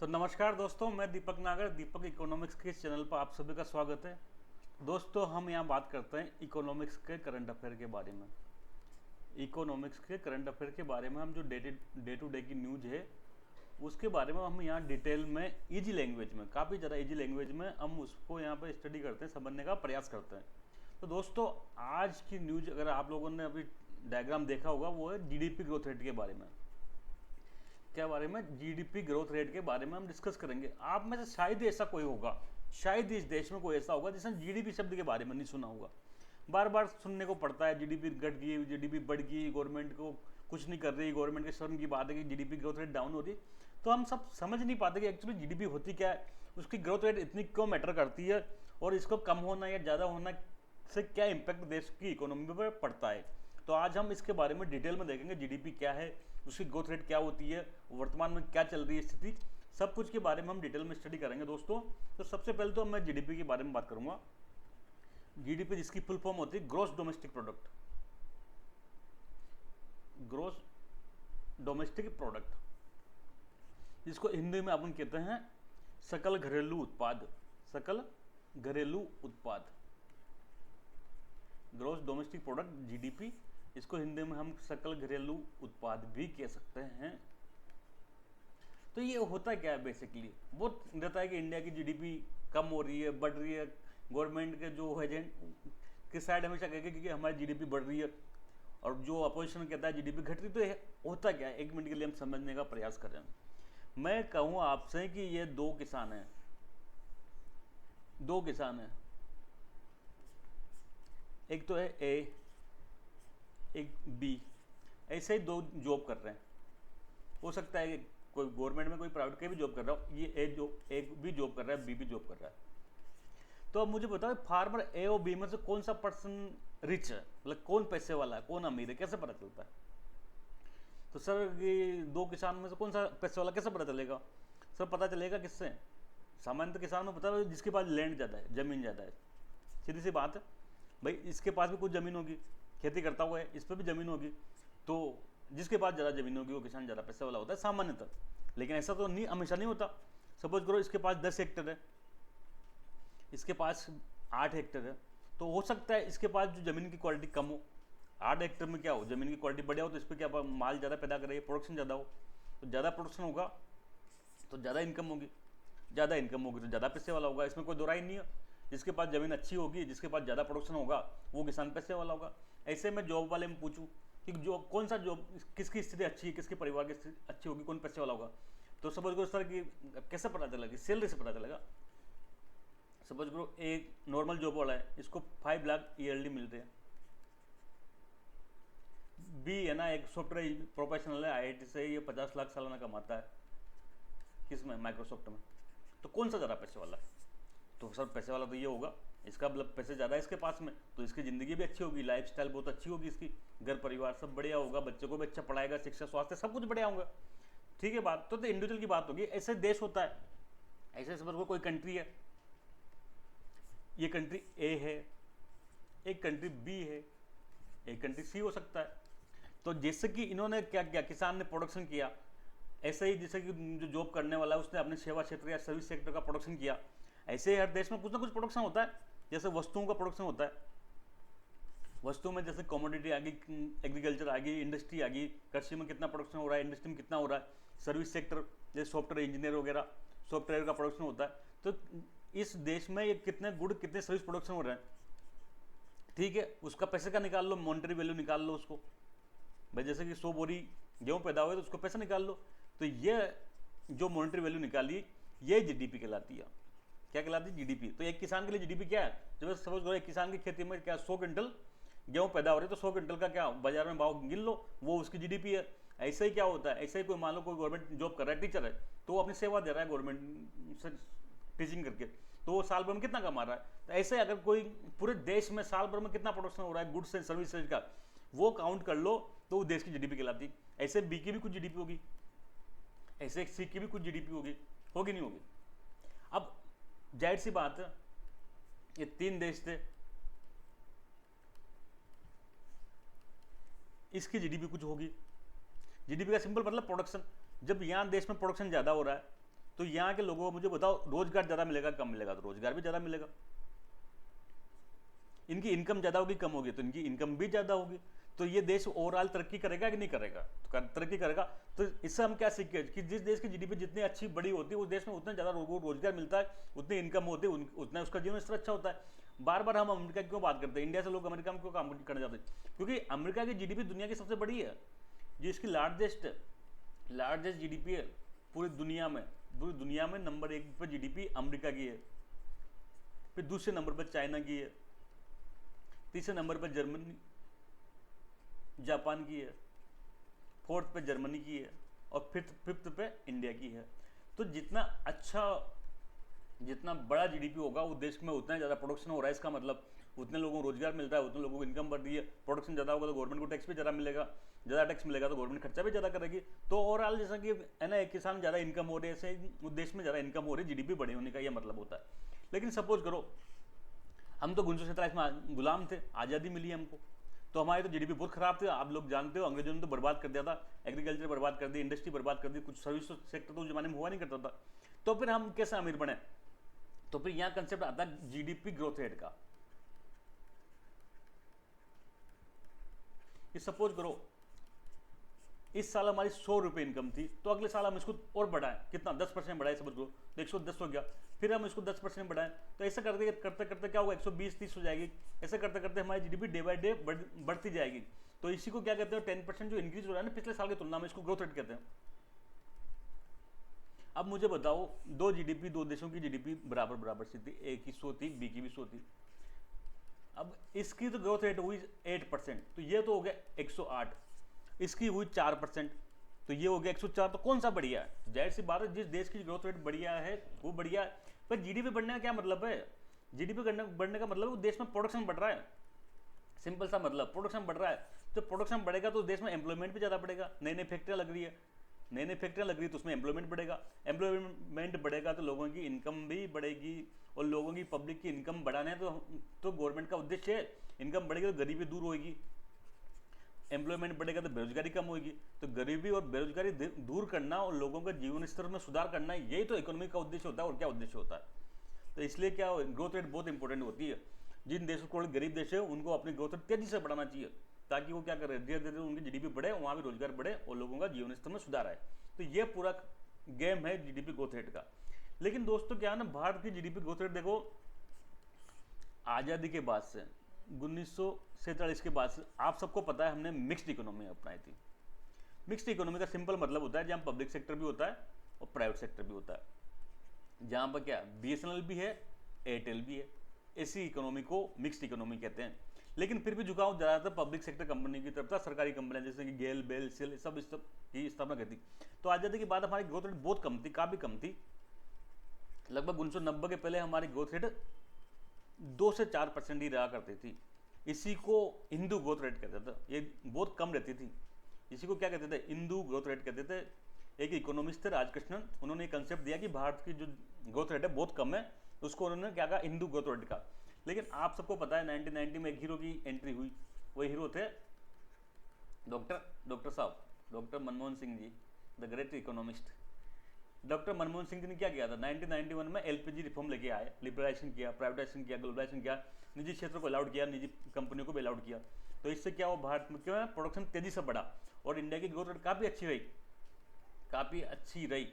तो नमस्कार दोस्तों, मैं दीपक नागर, दीपक इकोनॉमिक्स के इस चैनल पर आप सभी का स्वागत है। दोस्तों, हम यहाँ बात करते हैं इकोनॉमिक्स के करंट अफेयर के बारे में। इकोनॉमिक्स के करंट अफेयर के बारे में हम जो डे टू डे की न्यूज है उसके बारे में हम यहाँ डिटेल में इजी लैंग्वेज में, काफ़ी ज़्यादा इजी लैंग्वेज में हम उसको यहाँ पर स्टडी करते हैं, समझने का प्रयास करते हैं। तो दोस्तों, आज की न्यूज अगर आप लोगों ने अभी डायग्राम देखा होगा वो है जीडीपी ग्रोथ रेट के बारे में। क्या बारे में? जीडीपी ग्रोथ रेट के बारे में हम डिस्कस करेंगे। आप में से शायद ऐसा कोई होगा, शायद इस देश में कोई ऐसा होगा जिसने जीडीपी शब्द के बारे में नहीं सुना होगा। बार बार सुनने को पड़ता है जीडीपी घट गई, जीडीपी बढ़ गई, गवर्नमेंट को कुछ नहीं कर रही, गवर्नमेंट के शर्म की बात है कि जीडीपी ग्रोथ रेट डाउन हो रही। तो हम सब समझ नहीं पाते कि एक्चुअली जीडीपी होती क्या है, उसकी ग्रोथ रेट इतनी क्यों मैटर करती है और इसको कम होना या ज़्यादा होना से क्या इम्पैक्ट देश की इकोनॉमी पर पड़ता है। तो आज हम इसके बारे में डिटेल में देखेंगे, जीडीपी क्या है, उसकी ग्रोथ रेट क्या होती है, वर्तमान में क्या चल रही है स्थिति, सब कुछ के बारे में हम डिटेल में स्टडी करेंगे दोस्तों। तो सबसे पहले तो मैं जीडीपी के बारे में बात करूंगा। जीडीपी जिसकी फुल फॉर्म होती है gross domestic product, gross domestic product, जिसको हिंदी में अपन कहते हैं सकल घरेलू उत्पाद, सकल घरेलू उत्पाद, ग्रॉस डोमेस्टिक प्रोडक्ट जीडीपी। इसको हिंदी में हम सकल घरेलू उत्पाद भी कह सकते हैं। तो ये होता क्या है बेसिकली? वो रहता है कि इंडिया की जीडीपी कम हो रही है, बढ़ रही है, गवर्नमेंट के जो एजेंट की साइड हमेशा कहेगा कि हमारी जीडीपी बढ़ रही है, और जो अपोजिशन कहता है जीडीपी घट रही। तो ये होता क्या है, एक मिनट के लिए हम समझने का प्रयास करें। मैं कहूँ आपसे कि ये दो किसान हैं, दो किसान हैं, एक तो है ए, एक बी, ऐसे ही दो जॉब कर रहे हैं। हो सकता है कि कोई गवर्नमेंट में, कोई प्राइवेट के भी जॉब कर रहा हो, ये एक भी जॉब कर रहा है, बी भी जॉब कर रहा है। तो अब मुझे बताओ, फार्मर ए और बी में से कौन सा पर्सन रिच है, मतलब कौन पैसे वाला है, कौन अमीर है, कैसे पता चलता है? तो सर, ये दो किसान में से कौन सा पैसे वाला कैसे पता चलेगा? सर, पता चलेगा किससे? सामान्यतः किसान में पता है जिसके पास लैंड ज़्यादा है, ज़मीन ज़्यादा है। सीधी सी बात है भाई, इसके पास भी कुछ ज़मीन होगी, खेती करता हुआ है, इस पर भी ज़मीन होगी। तो जिसके पास ज़्यादा ज़मीन होगी वो किसान ज़्यादा पैसे वाला होता है सामान्यतः। लेकिन ऐसा तो नहीं, हमेशा नहीं होता। सपोज करो इसके पास 10 हेक्टेयर है, इसके पास 8 हेक्टेयर है, तो हो सकता है इसके पास जो ज़मीन की क्वालिटी कम हो, 8 हेक्टेयर में क्या हो, ज़मीन की क्वालिटी बढ़िया हो, तो इस पर क्या माल ज़्यादा पैदा करे, प्रोडक्शन ज़्यादा हो। तो ज़्यादा प्रोडक्शन होगा तो ज़्यादा इनकम होगी, ज़्यादा इनकम होगी तो ज़्यादा पैसे वाला होगा, इसमें कोई दो राय नहीं है। जिसके पास ज़मीन अच्छी होगी, जिसके पास ज़्यादा प्रोडक्शन होगा, वो किसान पैसे वाला होगा। ऐसे में जॉब वाले में पूछूं कि जो कौन सा जॉब, किसकी स्थिति अच्छी है, किसके परिवार की स्थिति अच्छी होगी, कौन पैसे वाला होगा, तो सपोज करो सर कि कैसे पता चलेगा? सैलरी से पता चलेगा। सपोज करो एक नॉर्मल जॉब वाला है, इसको 5 लाख ईयरली मिलते हैं। बी है ना, एक सॉफ्टवेयर प्रोफेशनल है, आईआईटी से, ये 50 लाख सालाना कमाता है, किसमें? माइक्रोसॉफ्ट में। तो कौन सा ज़्यादा पैसे वाला है? तो सर पैसे वाला तो ये होगा, इसका मतलब पैसे ज़्यादा है इसके पास में, तो इसकी ज़िंदगी भी अच्छी होगी, लाइफस्टाइल बहुत अच्छी होगी, इसकी घर परिवार सब बढ़िया होगा, बच्चों को भी अच्छा पढ़ाएगा, शिक्षा स्वास्थ्य सब कुछ बढ़िया होगा। ठीक है बात, तो इंडिविजुअल की बात होगी। ऐसे देश होता है, ऐसे समझ कोई कंट्री है, ये कंट्री ए है, एक कंट्री बी है, एक कंट्री सी हो सकता है। तो जैसे कि इन्होंने क्या किया, किसान ने प्रोडक्शन किया, ऐसे ही जैसे कि जो जॉब करने वाला है उसने अपने सेवा क्षेत्र या सर्विस सेक्टर का प्रोडक्शन किया, ऐसे ही हर देश में कुछ ना कुछ प्रोडक्शन होता है। जैसे वस्तुओं का प्रोडक्शन होता है, वस्तुओं में जैसे कमोडिटी आ गई, एग्रीकल्चर आ गई, इंडस्ट्री आ गई, कृषि में कितना प्रोडक्शन हो रहा है, इंडस्ट्री में कितना हो रहा है, सर्विस सेक्टर जैसे सॉफ्टवेयर इंजीनियर वगैरह, सॉफ्टवेयर का प्रोडक्शन होता है। तो इस देश में ये कितने गुड, कितने सर्विस प्रोडक्शन हो रहे हैं, ठीक है, उसका पैसे का निकाल लो, मॉनेटरी वैल्यू निकाल लो उसको। भाई जैसे कि 100 बोरी गेहूँ पैदा हुए तो उसको पैसा निकाल लो। तो ये जो मॉनेटरी वैल्यू निकाली, ये जीडीपी कहलाती है। क्या कहलाती है? जीडीपी। तो एक किसान के लिए जीडीपी क्या है? जब सपोज करो एक किसान की खेती में क्या 100 क्विंटल गेहूँ पैदा हो रही है, तो 100 क्विंटल का क्या बाजार में भाव गिन लो, वो उसकी जीडीपी है। ऐसे ही क्या होता है, ऐसे ही कोई मान लो कोई गवर्नमेंट जॉब कर रहा है, टीचर है, तो वो अपनी सेवा दे रहा है गवर्नमेंट से टीचिंग करके, तो वो साल भर में कितना कमा रहा है। तो ऐसे अगर कोई पूरे देश में साल भर में कितना प्रोडक्शन हो रहा है गुड्स एंड सर्विसेज का, वो काउंट कर लो, तो वो देश की जीडीपी कहलाती। ऐसे बी की भी कुछ जीडीपी होगी, ऐसे सी की भी कुछ जीडीपी होगी नहीं होगी? अब जाहिर सी बात है, ये 3 देश थे, इसकी जीडीपी कुछ होगी। जीडीपी का सिंपल मतलब प्रोडक्शन। जब यहाँ देश में प्रोडक्शन ज़्यादा हो रहा है तो यहाँ के लोगों को मुझे बताओ रोजगार ज़्यादा मिलेगा कम मिलेगा? तो रोजगार भी ज़्यादा मिलेगा। इनकी इनकम ज़्यादा होगी कम होगी? तो इनकी इनकम भी ज़्यादा होगी। तो ये देश ओवरऑल तरक्की करेगा कि नहीं करेगा? तो तरक्की करेगा। तो इससे हम क्या सीखे कि जिस देश की जीडीपी जितनी अच्छी बड़ी होती है उस देश में उतना ज़्यादा लोगों को रोजगार मिलता है, उतनी इनकम होती है, उतना उसका जीवन स्तर अच्छा होता है। बार बार हम अमेरिका की क्यों बात करते हैं? इंडिया से लोग अमेरिका में क्यों काम करने जाते हैं? क्योंकि अमेरिका की जीडीपी दुनिया की सबसे बड़ी है, जो इसकी लार्जेस्ट जीडीपी है पूरी दुनिया में। नंबर 1 पर जीडीपी अमेरिका की है, फिर दूसरे नंबर पर चाइना की है, तीसरे नंबर पर जर्मनी जापान की है, फोर्थ पे जर्मनी की है और फिफ्थ पे इंडिया की है। तो जितना बड़ा जीडीपी होगा उस देश में उतना ज़्यादा प्रोडक्शन हो रहा है। इसका मतलब उतने लोगों को रोजगार मिलता है, उतने लोगों को इनकम बढ़ रही है। प्रोडक्शन ज़्यादा होगा तो गवर्नमेंट को टैक्स भी ज़्यादा मिलेगा, ज़्यादा टैक्स मिलेगा तो गवर्नमेंट खर्चा भी ज़्यादा करेगी। तो ओवरऑल जैसा कि है ना, एक किसान ज़्यादा इनकम हो रही है, ऐसे उस देश में ज़्यादा इनकम हो रही है, जीडीपी बड़ी होने का यह मतलब होता है। लेकिन सपोज करो हम तो 1947 में गुलाम थे, आज़ादी मिली हमको, तो हमारी तो जीडीपी बहुत खराब थी। आप लोग जानते हो अंग्रेजों ने तो बर्बाद कर दिया था, एग्रीकल्चर बर्बाद कर दी, इंडस्ट्री बर्बाद कर दी, कुछ सर्विस सेक्टर तो उस जमाने में हुआ नहीं करता था। तो फिर हम कैसे अमीर बने? तो फिर यहाँ कंसेप्ट आता है जीडीपी ग्रोथ रेट का। कि सपोज करो इस साल हमारी 100 रुपये इनकम थी, तो अगले साल हम इसको और बढ़ाएं, कितना 10% बढ़ाए सपोज करो, तो 110 हो गया। फिर हम इसको 10% बढ़ाएं, तो ऐसा करते करते करते क्या होगा, 120-30 हो जाएगी। ऐसे करते करते हमारी जीडीपी डे बाय डे बढ़ती जाएगी। तो इसी को क्या कहते हैं, 10% जो इंक्रीज हो रहा है ना पिछले साल की तुलना में, इसको ग्रोथ रेट कहते हैं। अब मुझे बताओ दो देशों की जीडीपी बराबर सी थी, ए की 100 थी, बी की भी 100 थी। अब इसकी तो ग्रोथ रेट हुई 8%, तो ये तो हो गया 108। इसकी हुई 4%, तो ये हो गया 104। तो कौन सा बढ़िया है? जाहिर सी बात है जिस देश की ग्रोथ रेट बढ़िया है वो बढ़िया है। पर जीडीपी बढ़ने का क्या मतलब है? जीडीपी बढ़ने का मतलब उस देश में प्रोडक्शन बढ़ रहा है, सिंपल सा मतलब, प्रोडक्शन बढ़ रहा है। तो प्रोडक्शन बढ़ेगा तो उस देश में एम्प्लॉयमेंट भी ज़्यादा बढ़ेगा, नई नई फैक्ट्रियाँ लग रही है, तो उसमें एम्प्लॉयमेंट बढ़ेगा, एम्प्लॉयमेंट बढ़ेगा तो लोगों की इनकम भी बढ़ेगी, और लोगों की पब्लिक की इनकम बढ़ाना है तो गवर्नमेंट का उद्देश्य है। इनकम बढ़ेगी तो गरीबी दूर होगी, एम्प्लॉयमेंट बढ़ेगा तो बेरोजगारी कम होगी। तो गरीबी और बेरोजगारी दूर करना और लोगों का जीवन स्तर में सुधार करना, यही तो इकोनॉमी का उद्देश्य होता है। और क्या उद्देश्य होता है? तो इसलिए क्या ग्रोथ रेट बहुत इंपॉर्टेंट होती है। जिन देशों को गरीब देश है उनको अपनी ग्रोथ रेट तेजी से बढ़ाना चाहिए, ताकि वो क्या करें, धीरे धीरे उनकी जीडीपी बढ़े, वहाँ भी रोजगार बढ़े और लोगों का जीवन स्तर में सुधार आए। तो ये पूरा गेम है जीडीपी ग्रोथ रेट का। लेकिन दोस्तों क्या है ना, भारत की जीडीपी ग्रोथ रेट देखो आज़ादी के बाद से 1947 के बाद से आप सबको पता है हमने मिक्स्ड इकोनॉमी अपनाई थी। मिक्स्ड इकोनॉमी का सिंपल मतलब होता है जहाँ पब्लिक सेक्टर भी होता है और प्राइवेट सेक्टर भी होता है, जहाँ पर क्या बीएसएनएल भी है, एयरटेल भी है। ऐसी इकोनॉमी को मिक्स्ड इकोनॉमी कहते हैं। लेकिन फिर भी झुकाव ज़्यादातर पब्लिक सेक्टर कंपनी की तरफ था, सरकारी कंपनियां जैसे कि गेल, बेल, सेल सब इस सब की स्थापना करती। तो आज़ादी के बाद हमारी ग्रोथ रेट बहुत कम थी, काफ़ी कम थी। लगभग 1990 के पहले हमारी ग्रोथ रेट 2 से 4% ही रहा करती थी। इसी को हिंदू ग्रोथ रेट कहते थे, ये बहुत कम रहती थी। इसी को क्या कहते थे, हिंदू ग्रोथ रेट कहते थे। एक इकोनॉमिस्ट थे राजकृष्णन, उन्होंने एक कंसेप्ट दिया कि भारत की जो ग्रोथ रेट है बहुत कम है, उसको उन्होंने क्या कहा, हिंदू ग्रोथ रेट का। लेकिन आप सबको पता है 1990 में एक हीरो की एंट्री हुई, वो हीरो थे doctor Manmohan Singh ji, the great economist. Doctor Manmohan Singh ji ने क्या किया था, 1991 में एलपीजी रिफॉर्म लेके आए, लिबरलाइजेशन किया, प्राइवेटाइजेशन किया, ग्लोबलाइजेशन किया, निजी क्षेत्र को अलाउड किया, निजी कंपनियों को भी अलाउड किया। तो इससे क्या हुआ, भारत में क्या प्रोडक्शन तेजी से बढ़ा और इंडिया की ग्रोथ रेट काफ़ी अच्छी रही।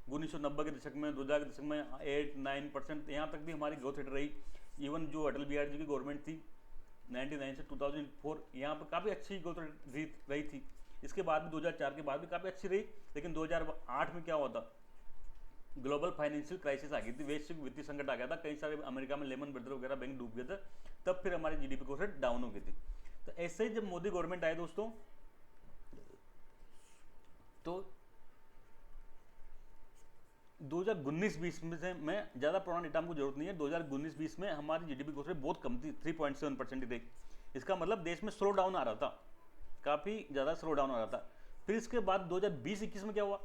1990 के दशक में, 2000 के दशक में 8-9% यहाँ तक भी हमारी ग्रोथ रेट रही। इवन जो अटल बिहारी जी की गवर्नमेंट थी 99 से 2004, यहाँ पर काफ़ी अच्छी ग्रोथ रेट रही थी। इसके बाद भी 2004 के बाद भी काफ़ी अच्छी रही। लेकिन 2008 में क्या हुआ था, ग्लोबल फाइनेंशियल क्राइसिस आ गई थी, वैश्विक वित्तीय संकट आ गया था, कई सारे अमेरिका में लेमन ब्रदर वगैरह बैंक डूब गए थे, तब फिर हमारी जीडीपी ग्रोथ रेट डाउन हो गई थी। तो ऐसे ही जब मोदी गवर्नमेंट आए दोस्तों, तो 2019-20 में से, मैं ज़्यादा पुराना डेटा हमको जरूरत नहीं है, 2019-20 में हमारी जीडीपी ग्रोथ रेट बहुत कम थी, 3.7% ही थी। इसका मतलब देश में स्लो डाउन आ रहा था, काफ़ी ज़्यादा स्लो डाउन आ रहा था। फिर इसके बाद 2020-21 में क्या हुआ,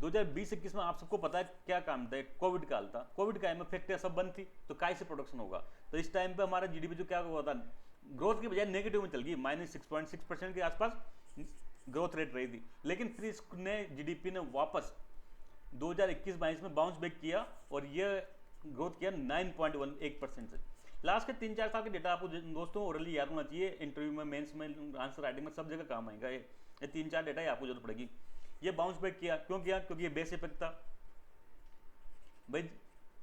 2020-21 में आप सबको पता है क्या काम था, कोविड काल था। कोविड काल में फैक्ट्रियाँ सब बंद थी, तो काय से प्रोडक्शन होगा। तो इस टाइम पे हमारा जीडीपी जो क्या हुआ था, ग्रोथ की बजाय नेगेटिव में चल गई, -6.6% के आसपास ग्रोथ रेट रही थी। लेकिन फिर इसने जीडीपी ने वापस 2021-22 में बाउंस बैक किया और ये ग्रोथ किया 9.18% से। लास्ट के 3-4 साल के डेटा आपको दोस्तों ओरली याद होना चाहिए, इंटरव्यू में, मेंस में, आंसर राइटिंग में, सब जगह काम आएगा। ये 3-4 डेटा ही आपको जरूरत पड़ेगी। ये बाउंस बैक किया, क्यों किया? क्योंकि ये बेस इफेक्ट था भाई।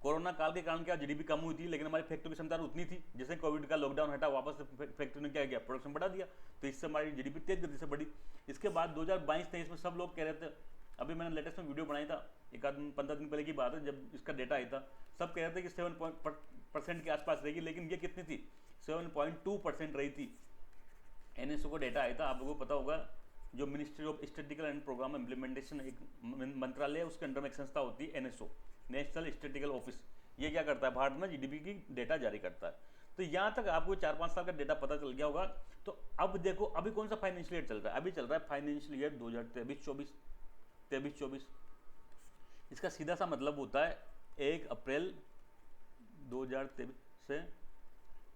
कोरोना काल के कारण क्या जीडीपी कम हुई थी, लेकिन हमारी फैक्ट्री की क्षमता उतनी थी। जैसे कोविड का लॉकडाउन हटा, वापस फैक्ट्री ने क्या किया, प्रोडक्शन बढ़ा दिया, तो इससे हमारी जीडीपी तेज गति से बढ़ी। इसके बाद 2022-23 में सब लोग कह रहे थे, अभी मैंने लेटेस्ट में वीडियो बनाया था, एक आध 15 दिन पहले की बात है, जब इसका डेटा आया था, सब कह रहे थे कि 7% के आसपास रहेगी, लेकिन ये कितनी थी? 7.2% रही थी। एनएसओ को डेटा आया था, आप लोगों को पता होगा, जो ministry of statistical and programme implementation एक मंत्रालय है, उसके अंडर में एक संस्था होती है एनएसओ, नेशनल स्टैटिस्टिकल ऑफिस। ये क्या करता है? भारत में जीडीपी की डेटा जारी करता है। तो यहाँ तक आपको 4-5 साल का डेटा पता चल गया होगा। तो अब देखो, अभी कौन सा फाइनेंशियल ईयर चल रहा है? अभी चल रहा है फाइनेंशियल ईयर 2023-24। इसका सीधा सा मतलब होता है 1 अप्रैल 2023 से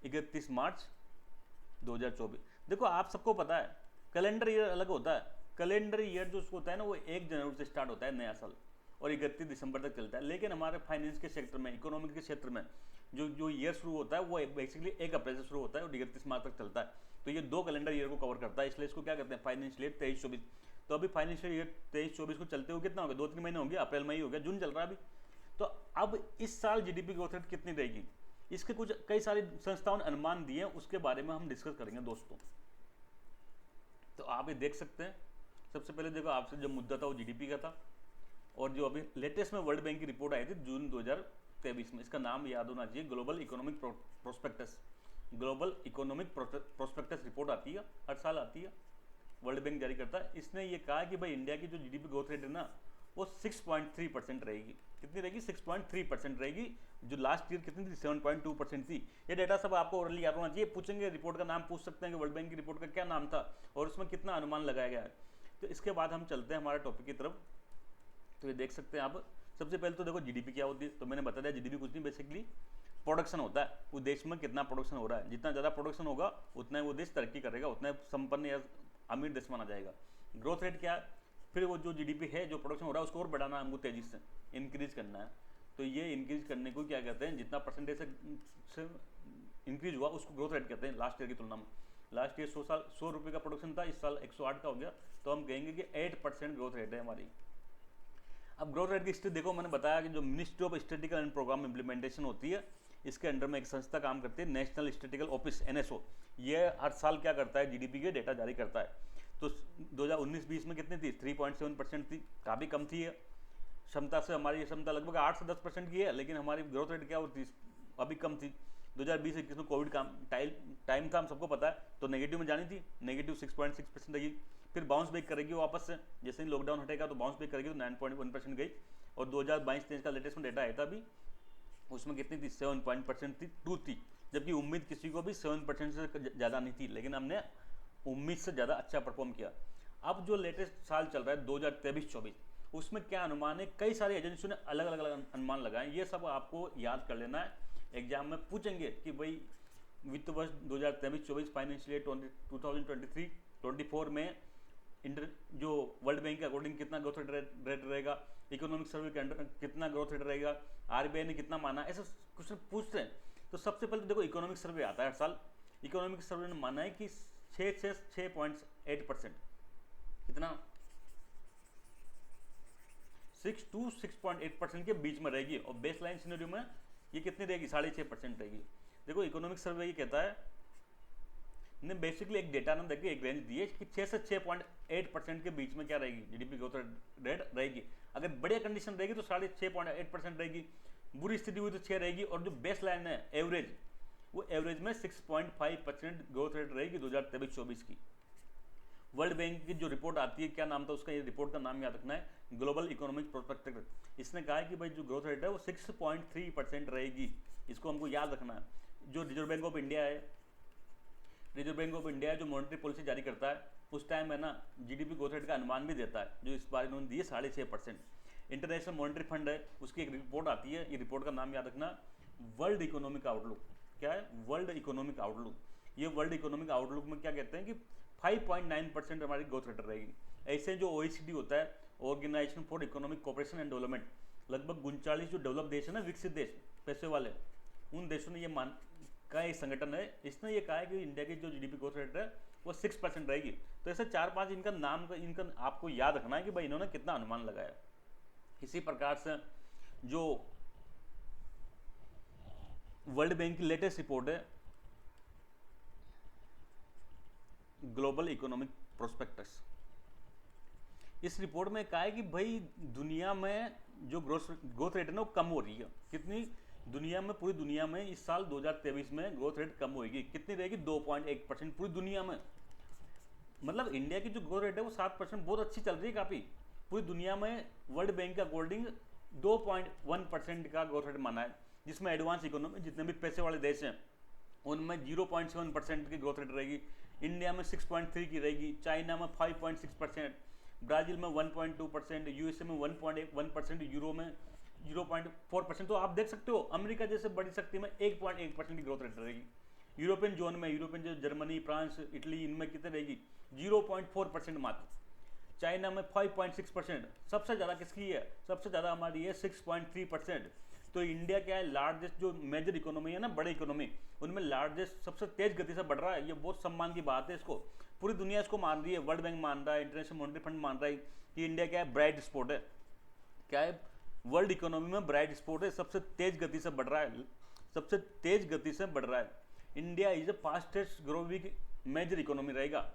31 मार्च 2024। देखो आप सबको पता है कैलेंडर ईयर अलग होता है। कैलेंडर ईयर जो होता है ना, वो 1 जनवरी से स्टार्ट होता है नया साल, और 31 दिसंबर तक चलता है। लेकिन हमारे फाइनेंस के सेक्टर में, इकोनॉमिक के क्षेत्र में जो ईयर शुरू होता है वो बेसिकली 1 अप्रैल से शुरू होता है और 31 मार्च तक चलता है। तो ये 2 कैलेंडर ईयर को कवर करता है, इसलिए इसको क्या कहते हैं? Financial year 23-24। तो अभी फाइनेंशियल ईयर 23-24 को चलते हुए कितना हो गया? 2-3 महीने होंगे, अप्रैल मई हो गया, जून चल रहा है अभी। तो अब इस साल जीडीपी ग्रोथ रेट कितनी रहेगी, इसके कुछ कई सारी संस्थाओं ने अनुमान दिए हैं, उसके बारे में हम डिस्कस करेंगे दोस्तों। तो आप ये देख सकते हैं। सबसे पहले देखो, आपसे जो मुद्दा था वो जीडीपी का था, और जो अभी लेटेस्ट में वर्ल्ड बैंक की रिपोर्ट आई थी जून 2023 में, इसका नाम याद होना चाहिए, global economic prospectus. Global economic prospectus report आती है, हर साल आती है, वर्ल्ड बैंक जारी करता है। इसने ये कहा कि भाई इंडिया की जो जीडीपी ग्रोथ रेट है ना, वो 6.3% रहेगी। कितनी रहेगी? 6.3% रहेगी। जो लास्ट ईयर कितनी थी? 7.2% थी। ये डेटा सब आपको ओरली याद होना चाहिए। पूछेंगे, रिपोर्ट का नाम पूछ सकते हैं कि वर्ल्ड बैंक की रिपोर्ट का क्या नाम था और उसमें कितना अनुमान लगाया गया है। तो इसके बाद हम चलते हैं हमारे टॉपिक की तरफ। तो ये देख सकते हैं आप। सबसे पहले तो देखो जीडीपी क्या होती है, तो मैंने बता दिया जीडीपी कुछ नहीं, बेसिकली प्रोडक्शन होता है। वो देश में कितना प्रोडक्शन हो रहा है, जितना ज़्यादा प्रोडक्शन होगा उतना ही वो देश तरक्की करेगा, उतना संपन्न या अमीर देश माना जाएगा। ग्रोथ रेट क्या है? फिर वो जो जीडीपी है, जो प्रोडक्शन हो रहा है, उसको और बढ़ाना है हमको, तेजी से इंक्रीज करना है। तो ये इंक्रीज करने को क्या कहते हैं? जितना परसेंटेज से इंक्रीज हुआ उसको ग्रोथ रेट कहते हैं। लास्ट ईयर की तुलना में, लास्ट ईयर 100 रुपये का प्रोडक्शन था, इस साल 108 का हो गया, तो हम कहेंगे कि 8% ग्रोथ रेट है हमारी। अब ग्रोथ रेट की स्थिति देखो, मैंने बताया कि जो ministry of statistical and programme implementation होती है, इसके अंडर में एक संस्था काम करती है, नेशनल स्टैटिस्टिकल ऑफिस, एनएसओ। ये हर साल क्या करता है? जीडीपी के डेटा जारी करता है। तो 2019-20 में कितनी थी? 3.7% थी, काफ़ी कम थी। क्षमता से हमारी क्षमता लगभग 8 से 10% की है, लेकिन हमारी ग्रोथ रेट क्या होती? अभी कम थी। 2020-21 में कोविड का टाइम था, हम सबको पता है, तो नेगेटिव में जानी थी, नेगेटिव 6.6% रहेगी। फिर बाउंस बैक करेगी वापस से, जैसे ही लॉकडाउन हटेगा तो बाउंस बैक करेगी, तो 9.1% गई। और 2022-23 का लेटेस्ट में डेटा आया था अभी, उसमें कितनी थी? 7% थी, 2 थी। जबकि उम्मीद किसी को भी 7% से ज़्यादा नहीं थी, लेकिन हमने उम्मीद से ज़्यादा अच्छा परफॉर्म किया। अब जो लेटेस्ट साल चल रहा है 2023-24, उसमें क्या अनुमान है? कई सारी एजेंसियों ने अलग अलग अनुमान लगाए, ये सब आपको याद कर लेना है। एग्जाम में पूछेंगे कि भाई वित्त वर्ष 2023-24 फाइनेंशियल ईयर 2023-24 में जो वर्ल्ड बैंक के अकॉर्डिंग कितना ग्रोथ रेट रहेगा, इकोनॉमिक सर्वे के अंडर कितना ग्रोथ रेट रहेगा, आरबीआई ने कितना माना, ऐसे क्वेश्चन पूछते हैं। तो सबसे पहले तो देखो, इकोनॉमिक सर्वे आता है हर साल। इकोनॉमिक सर्वे ने माना है कि 6 से 6.8%, कितना? 6 to 6.8% के बीच में रहेगी। और बेस लाइन सिनेरियो में ये कितनी रहेगी? 6.5% रहेगी। देखो इकोनॉमिक सर्वे ये कहता है, ने बेसिकली एक डेटा ने देखिए, एक रेंज दी है कि 6 से 6.8% के बीच में क्या रहेगी? जीडीपी ग्रोथ रेट रहेगी। अगर बढ़िया कंडीशन रहेगी तो 6.5% रहेगी, बुरी स्थिति हुई तो 6 रहेगी। और जो बेस लाइन है एवरेज, वो एवरेज में 6.5% ग्रोथ रेट रहेगी 2023-24 की। वर्ल्ड बैंक की जो रिपोर्ट आती है, क्या नाम था उसका? ये रिपोर्ट का नाम याद रखना है, ग्लोबल इकोनॉमिक प्रोस्पेक्टस। इसने कहा है कि भाई जो ग्रोथ रेट है वो 6.3% रहेगी, इसको हमको याद रखना है। जो रिजर्व बैंक ऑफ इंडिया है, रिजर्व बैंक ऑफ इंडिया जो मॉनेटरी पॉलिसी जारी करता है, उस टाइम है ना जीडीपी ग्रोथ रेट का अनुमान भी देता है, जो इस बार इन्होंने दी है 6.5%। इंटरनेशनल मॉनेटरी फंड है, उसकी एक रिपोर्ट आती है, ये रिपोर्ट का नाम याद रखना, वर्ल्ड इकोनॉमिक आउटलुक। क्या है? World economic outlook. ये वर्ल्ड इकोनॉमिक आउटलुक में क्या कहते हैं कि 5.9% हमारी ग्रोथ रेट रहेगी। ऐसे जो OECD होता है, organisation for economic cooperation and development, लगभग 39 जो डेवलप देश है ना, विकसित देश पैसे वाले, उन देशों ने ये मान का एक संगठन है, इसने ये कहा है कि इंडिया की जो जीडीपी ग्रोथ रेट है वो 6% रहेगी। तो ऐसे 4-5 इनका नाम इनका आपको याद रखना है कि भाई इन्होंने कितना अनुमान लगाया। इसी प्रकार से जो वर्ल्ड बैंक की लेटेस्ट रिपोर्ट है ग्लोबल इकोनॉमिक प्रोस्पेक्टस, इस रिपोर्ट में कहा है कि भाई दुनिया में जो ग्रोथ रेट है ना वो कम हो रही है। कितनी दुनिया में, पूरी दुनिया में इस साल 2023 में ग्रोथ रेट कम होगी। कितनी रहेगी? 2.1% पूरी दुनिया में। मतलब इंडिया की जो ग्रोथ रेट है वो 7%, बहुत अच्छी चल रही है काफ़ी पूरी दुनिया में। वर्ल्ड बैंक के अकॉर्डिंग 2.1% का ग्रोथ रेट माना है, जिसमें एडवांस इकोनॉमी जितने भी पैसे वाले देश हैं उनमें 0.7% की ग्रोथ रेट रहेगी, इंडिया में 6.3 की रहेगी, चाइना में 5.6%, ब्राज़ील में 1.2%, यूएसए में 1.1%, यूरो में 0.4%। तो आप देख सकते हो अमेरिका जैसे बड़ी शक्ति में 1.1% की ग्रोथ रेट रहेगी। यूरोपियन जोन में, यूरोपियन जो जर्मनी, फ्रांस, इटली, इनमें कितने रहेगी? 0.4% मात्र। चाइना में 5.6%। सबसे ज़्यादा किसकी है? सबसे ज़्यादा हमारी है 6.3%। तो इंडिया क्या है, लार्जेस्ट जो मेजर इकोनॉमी है ना, बड़े इकोनॉमी, उनमें लार्जेस्ट सबसे तेज गति से बढ़ रहा है। ये बहुत सम्मान की बात है। इसको पूरी दुनिया इसको मान रही है, वर्ल्ड बैंक मान रहा है, इंटरनेशनल मॉनेटरी फंड मान रहा है कि इंडिया क्या है, ब्राइट स्पॉट है। क्या है? वर्ल्ड इकोनॉमी में ब्राइट स्पॉट है, सबसे तेज गति से बढ़ रहा है, सबसे तेज गति से बढ़ रहा है। India is the fastest growing major economy रहेगा,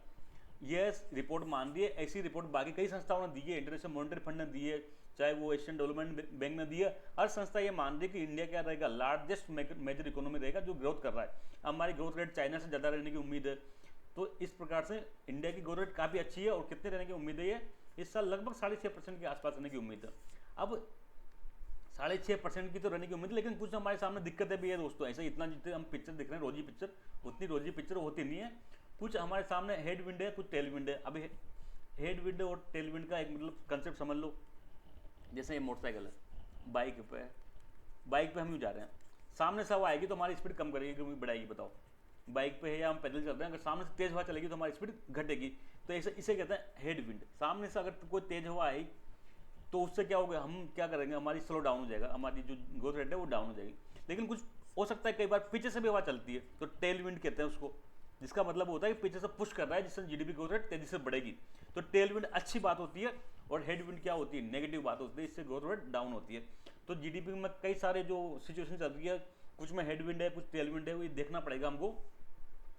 यह रिपोर्ट मान रही है। ऐसी रिपोर्ट बाकी कई संस्थाओं ने दी है, इंटरनेशनल मॉनेटरी फंड ने दी है, चाहे वो एशियन डेवलपमेंट बैंक ने दी है। हर संस्था ये मान रही है कि इंडिया क्या रहेगा, लार्जेस्ट मेजर इकोनॉमी रहेगा जो ग्रोथ कर रहा है। हमारी ग्रोथ रेट चाइना से ज़्यादा रहने की उम्मीद है। तो इस प्रकार से इंडिया की ग्रोथ रेट काफ़ी अच्छी है। और कितने रहने की उम्मीद है? ये इस साल लगभग 6.5% के आसपास रहने की उम्मीद है। अब 6.5% की तो रहने की उम्मीद है, लेकिन कुछ हमारे सामने दिक्कतें भी है दोस्तों। ऐसे इतना जितने हम पिक्चर दिख रहे हैं रोजी पिक्चर, उतनी रोजी पिक्चर होती नहीं है। कुछ हमारे सामने हेड विंड है, कुछ टेल विंड है। अब हेड विंड और टेल विंड का एक मतलब कंसेप्ट समझ लो। जैसे ये मोटरसाइकिल है, बाइक पे हम यूँ जा रहे हैं, सामने से हवा आएगी तो हमारी स्पीड कम करेगी क्योंकि बढ़ाएगी। बताओ, बाइक पे है या हम पैदल चल रहे हैं, अगर सामने से तेज हवा चलेगी तो हमारी स्पीड घटेगी। तो इसे कहते हैं हेड विंड। सामने से अगर कोई तेज हवा आई तो उससे क्या होगा, हम क्या करेंगे, हमारी स्लो डाउन हो जाएगा, हमारी जो ग्रोथ रेट है वो डाउन हो जाएगी। लेकिन कुछ हो सकता है कई बार पीछे से भी हवा चलती है, तो टेल विंड कहते हैं उसको, जिसका मतलब होता है कि पीछे से पुश कर रहा है, जिससे जीडीपी ग्रोथ रेट तेजी से बढ़ेगी। तो टेल विंड अच्छी बात होती है और हेड विंड क्या होती है, नेगेटिव बात होती है, इससे ग्रोथ रेट डाउन होती है। तो जीडीपी में कई सारे जो सिचुएशन चल रही है, कुछ में हेड विंड है, कुछ टेल विंड है, वो देखना पड़ेगा हमको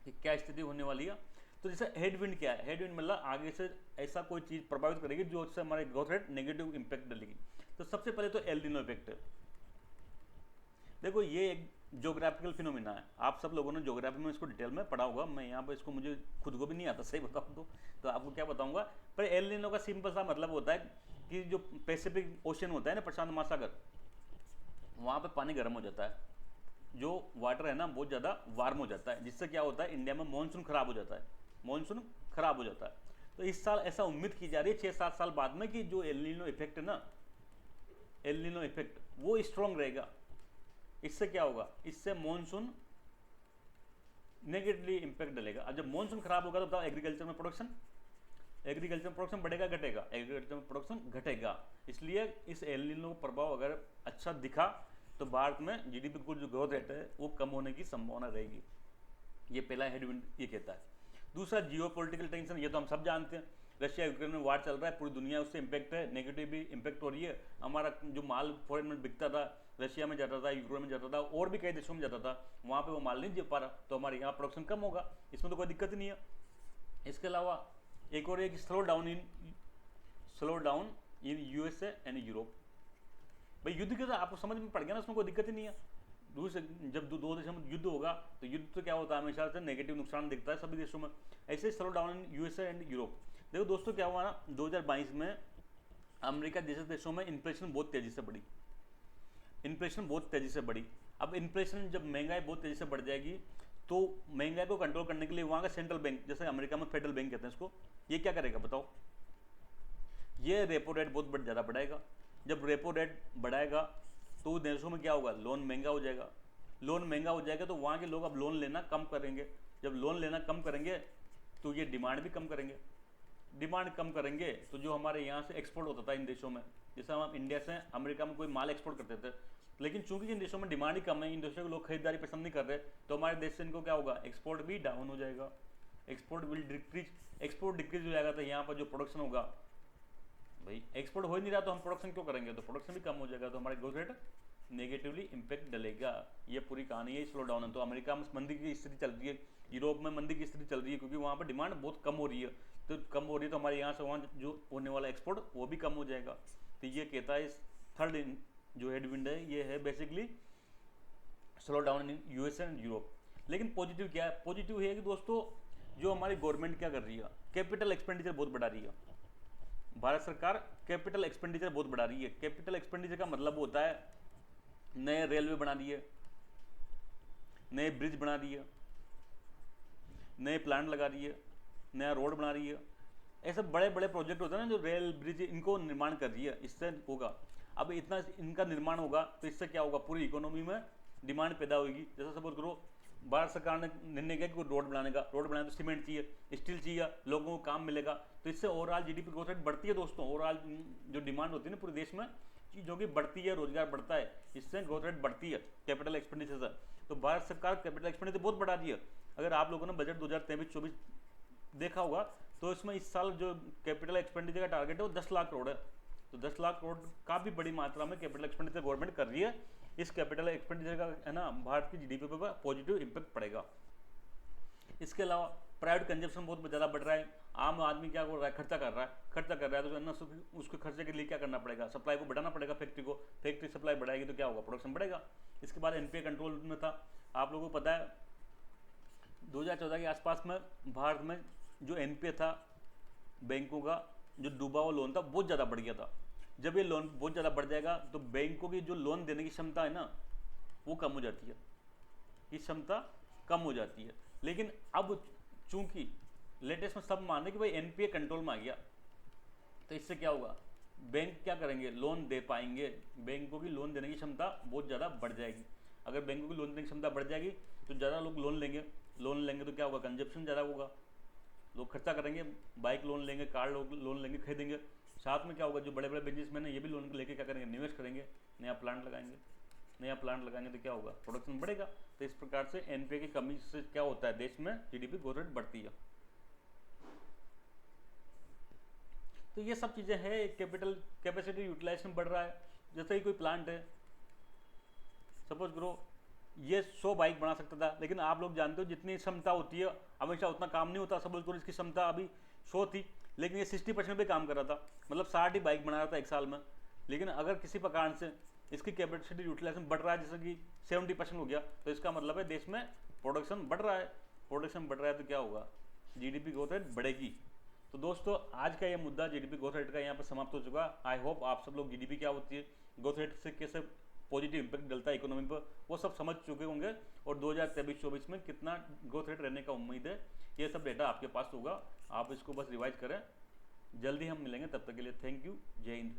कि क्या स्थिति होने वाली है। तो जैसे हेड विंड क्या है, हेड विंड मतलब आगे से ऐसा कोई चीज़ प्रभावित करेगी जो उससे हमारे ग्रोथ रेट नेगेटिव इंपैक्ट डालेगी। तो सबसे पहले तो एल निनो इफेक्ट है। देखो ये एक ज्योग्राफिकल फिनोमिना है, आप सब लोगों ने ज्योग्राफी में इसको डिटेल में पढ़ा होगा। मैं यहाँ पर इसको मुझे खुद को भी नहीं आता सही बताऊँ तो आपको क्या बताऊँगा। पर एल निनो का सिंपल सा मतलब होता है कि जो पैसिफिक ओशन होता है ना, प्रशांत महासागर, वहाँ पर पानी गर्म हो जाता है, जो वाटर है ना बहुत ज़्यादा वार्म हो जाता है, जिससे क्या होता है, इंडिया में मानसून खराब हो जाता है, मानसून खराब हो जाता है। तो इस साल ऐसा उम्मीद की जा रही है 6-7 साल बाद में कि जो एल नीनो इफेक्ट है ना, एल नीनो इफेक्ट वो स्ट्रॉन्ग रहेगा। इससे क्या होगा, इससे मानसून नेगेटिवली इंपैक्ट डालेगा। अब जब मानसून खराब होगा तो बताओ एग्रीकल्चर में प्रोडक्शन बढ़ेगा घटेगा? एग्रीकल्चर में प्रोडक्शन घटेगा। इसलिए इस एल नीनो प्रभाव अगर अच्छा दिखा तो भारत में जीडीपी को जो ग्रोथ रेट है वो कम होने की संभावना रहेगी। ये पहला हेडविंड ये कहता है। दूसरा जियोपॉलिटिकल टेंशन, ये तो हम सब जानते हैं, रशिया यूक्रेन में वार चल रहा है, पूरी दुनिया उससे इम्पैक्ट है, नेगेटिव भी इम्पैक्ट हो रही है। हमारा जो माल फॉरेन में बिकता था, रशिया में जाता था, यूक्रेन में जाता था, और भी कई देशों में जाता था, वहाँ पे वो माल नहीं दे पा रहा, तो हमारे यहाँ प्रोडक्शन कम होगा, इसमें तो कोई दिक्कत नहीं है। इसके अलावा एक और एक slow down in USA and Europe. भाई युद्ध के तो आपको समझ में पड़ गया ना, उसमें कोई दिक्कत ही नहीं है। जब दो देशों में युद्ध होगा तो युद्ध तो क्या होता है, हमेशा से नेगेटिव नुकसान दिखता है सभी देशों में। ऐसे slow down in USA and Europe. देखो दोस्तों क्या हुआ ना, 2022 में अमेरिका जैसे देशों में इन्फ्लेशन बहुत तेजी से बढ़ी, अब इन्फ्लेशन जब महंगाई बहुत तेजी से बढ़ जाएगी तो महंगाई को कंट्रोल करने के लिए वहाँ का सेंट्रल बैंक, जैसे अमेरिका में फेडरल बैंक कहते हैं इसको, ये क्या करेगा बताओ, ये रेपो रेट बहुत ज़्यादा बढ़ाएगा। जब रेपो रेट बढ़ाएगा तो देशों में क्या होगा, लोन महंगा हो जाएगा, तो वहाँ के लोग अब लोन लेना कम करेंगे। जब लोन लेना कम करेंगे तो ये डिमांड भी कम करेंगे, डिमांड कम करेंगे तो जो हमारे यहाँ से एक्सपोर्ट होता था इन देशों में, जैसे हम इंडिया से अमेरिका में कोई माल एक्सपोर्ट करते थे, लेकिन चूंकि जिन देशों में डिमांड ही कम है, इन देशों के लोग खरीदारी पसंद नहीं कर रहे, तो हमारे देश से इनको क्या होगा, एक्सपोर्ट भी डाउन हो जाएगा, export will decrease, export decrease हो जाएगा, तो यहाँ पर जो प्रोडक्शन होगा, भाई एक्सपोर्ट हो ही नहीं रहा तो हम प्रोडक्शन क्यों करेंगे, तो प्रोडक्शन भी कम हो जाएगा, तो हमारे ग्रोथ रेट नेगेटिवली इम्पैक्ट डलेगा। ये पूरी कहानी है स्लो डाउन है। तो अमेरिका में मंदी की स्थिति चल रही है, यूरोप में मंदी की स्थिति चल रही है, क्योंकि वहाँ पर डिमांड बहुत कम हो रही है, तो कम हो रही है तो हमारे यहाँ से वहाँ जो होने वाला एक्सपोर्ट वो भी कम हो जाएगा। तो ये कहता है थर्ड जो हेडविंड है ये है basically slow down in US and Europe. लेकिन पॉजिटिव क्या है, पॉजिटिव है कि दोस्तों जो हमारी गवर्नमेंट क्या कर रही है, कैपिटल एक्सपेंडिचर बहुत बढ़ा रही है। भारत सरकार कैपिटल एक्सपेंडिचर बहुत बढ़ा रही है। कैपिटल एक्सपेंडिचर का मतलब होता है नए रेलवे बना रही है, नए ब्रिज बना रही है, नए प्लांट लगा रही है, नया रोड बना रही है। ऐसे बड़े बड़े प्रोजेक्ट होते हैं ना, जो रेल ब्रिज इनको निर्माण कर रही है, इससे होगा। अब इतना इनका निर्माण होगा तो इससे क्या होगा, पूरी इकोनॉमी में डिमांड पैदा होगी। जैसा सपोज करो भारत सरकार ने निर्णय किया कि कोई रोड बनाने का, रोड बनाने तो सीमेंट चाहिए, स्टील चाहिए, लोगों को काम मिलेगा, तो इससे ओवरऑल जीडीपी ग्रोथ रेट बढ़ती है दोस्तों। ओवरऑल जो डिमांड होती है ना पूरे देश में, जो कि बढ़ती है, रोजगार बढ़ता है, इससे ग्रोथ रेट बढ़ती है कैपिटल एक्सपेंडिचर से। तो भारत सरकार कैपिटल एक्सपेंडिचर बहुत बढ़ा रही है। अगर आप लोगों ने बजट 2023-24 देखा होगा तो इसमें इस साल जो कैपिटल एक्सपेंडिचर का टारगेट है वो 10 लाख करोड़ है। तो 10 लाख करोड़ काफ़ी बड़ी मात्रा में कैपिटल एक्सपेंडिचर गवर्नमेंट कर रही है। इस कैपिटल एक्सपेंडिचर का है ना भारत की जीडीपी पर पॉजिटिव इम्पैक्ट पड़ेगा। इसके अलावा प्राइवेट कंजप्शन बहुत ज़्यादा बढ़ रहा है। आम आदमी क्या कर रहा है, खर्चा कर रहा है, तो अन्ना उसके खर्चे के लिए क्या करना पड़ेगा, सप्लाई को बढ़ाना पड़ेगा फैक्ट्री को। फैक्ट्री सप्लाई बढ़ाएगी तो क्या होगा, प्रोडक्शन बढ़ेगा। इसके बाद एनपीए कंट्रोल में था, आप लोगों को पता है 2014 के आसपास में भारत में जो एनपीए था बैंकों का, जो डूबा हुआ लोन था बहुत ज़्यादा बढ़ गया था। जब ये लोन बहुत ज़्यादा बढ़ जाएगा तो बैंकों की जो लोन देने की क्षमता है ना वो कम हो जाती है, ये क्षमता कम हो जाती है। लेकिन अब चूंकि लेटेस्ट में सब मान रहे कि भाई एनपीए कंट्रोल में आ गया, तो इससे क्या होगा, बैंक क्या करेंगे, लोन दे पाएंगे, बैंकों की लोन देने की क्षमता बहुत ज़्यादा बढ़ जाएगी। अगर बैंकों की लोन देने की क्षमता बढ़ जाएगी तो ज़्यादा लोग लोन लेंगे तो क्या होगा, कंजप्शन ज़्यादा होगा, लोग खर्चा करेंगे, बाइक लोन लेंगे, कार लोन लेंगे, खरीदेंगे। साथ में क्या होगा, जो बड़े बड़े बिजनेसमैन है ये भी लोन लेके क्या करेंगे, निवेश करेंगे, नया प्लांट लगाएंगे तो क्या होगा, प्रोडक्शन बढ़ेगा। तो इस प्रकार से एनपीए की कमी से क्या होता है, देश में जीडीपी ग्रोथ रेट बढ़ती है। तो ये सब चीज़ें हैं, कैपिटल कैपेसिटी यूटिलाइजेशन बढ़ रहा है। जैसे ही कोई प्लांट है, सपोज करो ये 100 बाइक बना सकता था, लेकिन आप लोग जानते हो जितनी क्षमता होती है हमेशा उतना काम नहीं होता। सपोज करो इसकी क्षमता अभी 100 थी, लेकिन ये 60% पे काम कर रहा था, मतलब 60 ही बाइक बना रहा था एक साल में। लेकिन अगर किसी प्रकार से इसकी कैपेसिटी यूटिलाइजेशन बढ़ रहा है, जैसे कि 70% हो गया, तो इसका मतलब है देश में प्रोडक्शन बढ़ रहा है। तो क्या होगा, जीडीपी ग्रोथ रेट बढ़ेगी। तो दोस्तों आज का ये मुद्दा जीडीपी ग्रोथ रेट का यहाँ पर समाप्त हो चुका। आई होप आप सब लोग जीडीपी क्या होती है, ग्रोथ रेट से कैसे पॉजिटिव इम्पैक्ट डलता है इकोनॉमी पर, वो सब समझ चुके होंगे। और 2023-24 में कितना ग्रोथ रेट रहने का उम्मीद है, ये सब डेटा आपके पास होगा, आप इसको बस रिवाइज करें। जल्दी हम मिलेंगे, तब तक के लिए थैंक यू, जय हिंद।